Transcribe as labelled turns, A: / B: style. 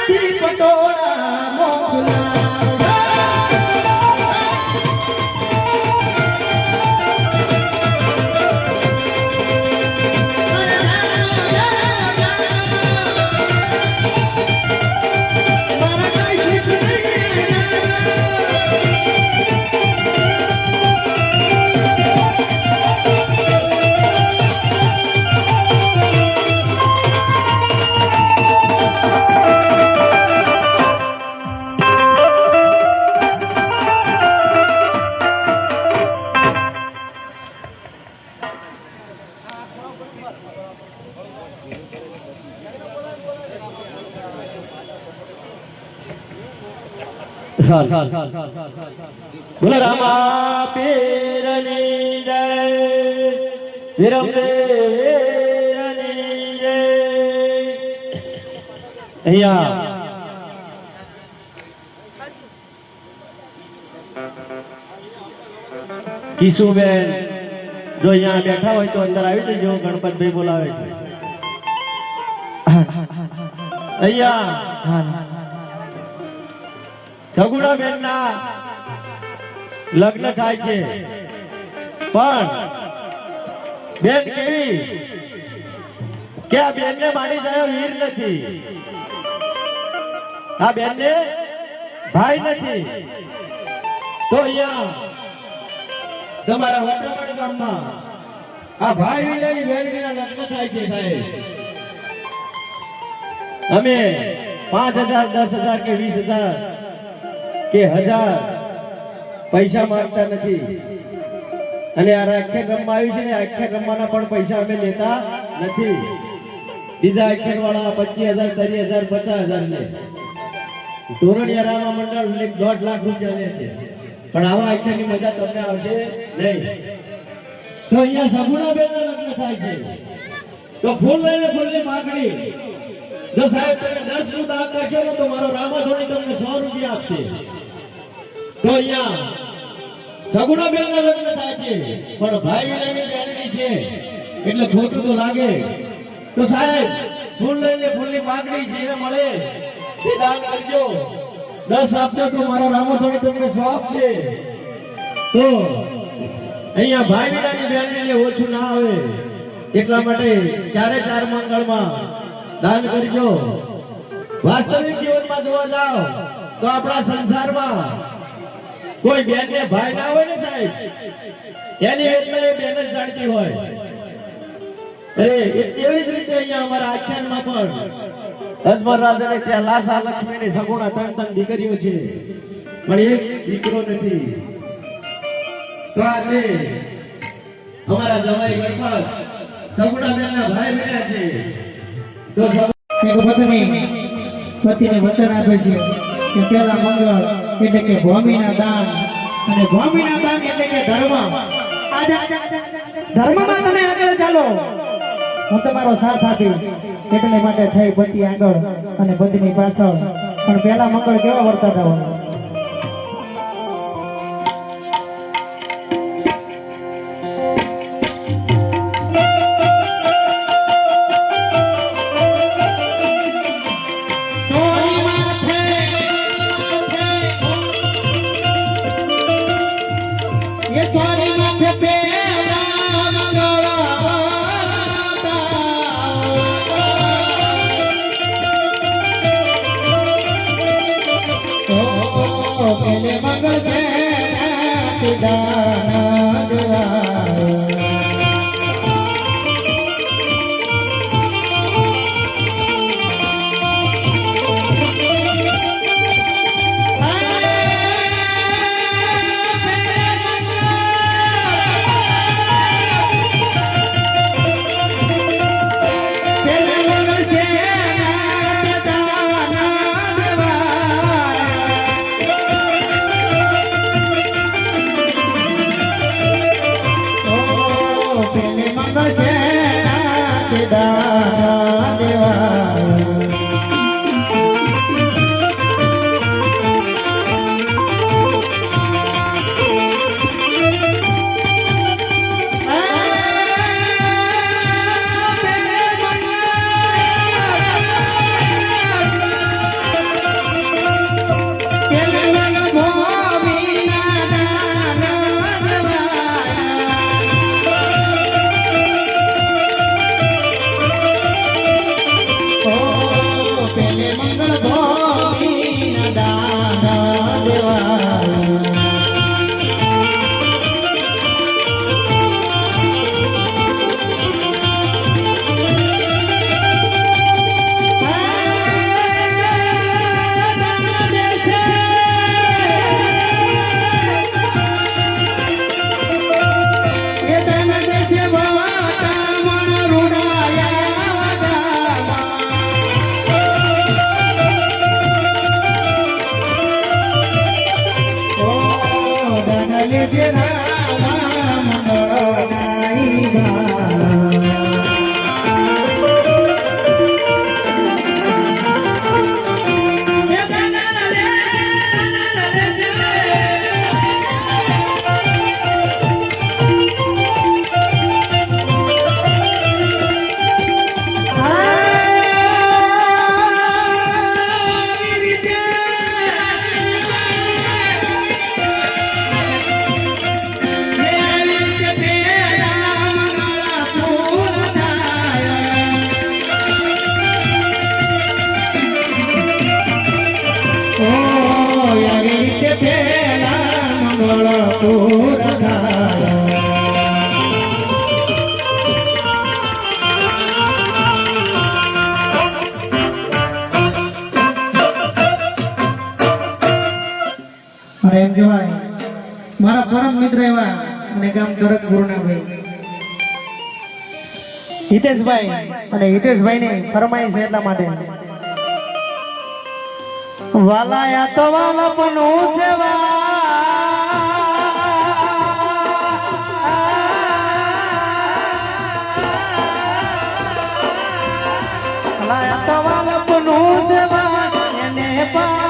A: નથી પટોળા મોકલા બોલો રામા પીરની જય વિરમદેવની જય અહીંયા કિશુબેન જો અહીંયા બેઠા હોય તો અંદર આવી જજો ગણપતભાઈ બોલાવે છે અહીંયા સગુણા બેન ના લગ્ન થાય છે પણ બેન કેવી કે આ બેન ને માની જાય વીર નથી આ બેન ને ભાઈ નથી તો અહીંયા તમારા વડરાવણ ગામમાં આ ભાઈ વિલેની બેનના લગ્ન થાય છે સાહેબ અમે 5000 10,000 કે 20,000 કે 1000 પૈસા માંગતા નથી અને આ આખ્યાન રમવા આવ્યું છે ને આખ્યાન રમવાના પણ પૈસા અમે લેતા નથી બીજા આખ્યાન વાળા 25,000 30,000 50,000 લે તોરણિયા રામા મંડળ 1.5 લાખ રૂપિયા લે છે પણ આવા આખ્યાનની મજા તમને આવશે નહીં તો અહીંયા સગુણાબેન ના લગ્ન થાય છે તો ફૂલ લઈને ફૂલની માગણી જો સાહેબ તમે 10 નું દાન નાખ્યો તો મારો રામાધોણી તમને 100 રૂપિયા આપશે તો અહીંયા સગુણાબેન ના લગ્ન થાય છે પણ ભાઈ વિનાની બેનની છે એટલે ખોટું તો લાગે તો સાહેબ ફૂલ લઈને ફૂલની માગણી જેને મળે તે દાન કરજો 10 આપશો તો મારો રામાધોણી તમને 100 આપશે તો અહીંયા ભાઈ વિનાની બેનને ઓછું ના આવે એટલા માટે 4 મંગળમાં દાન કરજો વાસ્તવિક જીવનમાં જોવા જાઓ તો આપણા સંસારમાં કોઈ બેન ને ભાઈ ના હોય ને સાહેબ એની એટલે બેન જ જાણતી હોય એવી જ રીતે અહીંયા અમારા આખ્યાનમાં પણ અજમર રાજાને ત્યાં લાસા લક્ષ્મીની સગુણા 3 દીકરીઓ છે પણ એક દીકરો નથી તો આજે અમારા જવાઈ ગણપત સગુણા બેનના ભાઈ બન્યા છે તો પતિને વચન આપે છે કે પહેલા મંગળ એટલે કે ભૂમિના દાન અને ભૂમિના દાન એટલે કે ધર્મ ધર્મમાં તમે આગળ ચાલો હું તમારો સાથ આપીશ એટલે માટે થઈ પતિ આગળ અને પત્ની પાછળ પણ પહેલા મંગળ કેવા વર્તાતા હોય
B: અને એમ કહેવાય મારા પરમ મિત્ર એવા અને ગામ તરકપુરના ભાઈ હિતેશભાઈ અને હિતેશભાઈ ને ફરમાઈશ એટલા માટે વાલાયા તો વાલપનું સેવા વાલાયા તો વાલપનું સેવા એને પા